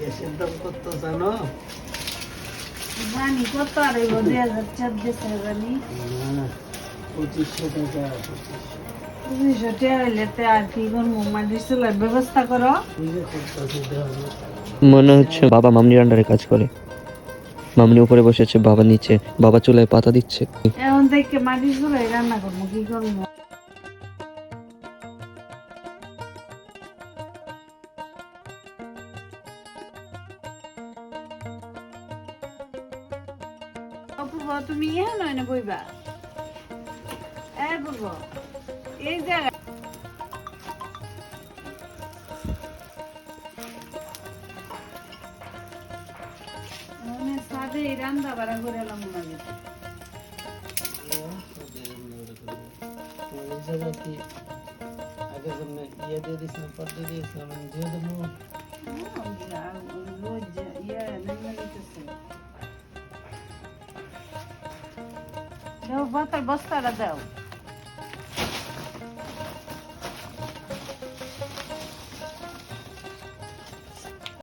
গ্যাসের দাম কত জানো? জানি কত আর এই 2024 জানি না, 2500 টাকা। 200 টাকা হইলে তো আর কি করবো মাটির চুলার ব্যবস্থা করো। এই যে করতেছি দেওয়া। মনে হচ্ছে বাবা মামনির আন্ডারে কাজ করে। মামনি উপরে বসেছে, বাবা নিচে। বাবা চুলায় পাতা দিচ্ছে। এখন থেকে মাটির চুলাই রান্না করবো, কি করবো? অপূর্ব তুমি ইহা নয় না বইবা অপূর্ব এই জায়গা মানে সাদে রান্না বাড়া করে এলাম মনে হয়। এই জায়গা কি আগে জন্য ইয়ে দিয়ে দিয়েছিলাম, পর্দা দিয়েছিলাম, আমি দিয়ে দেবো। রোজ ইয়ে নেই দাও, বাতার বস্তাটা দাও।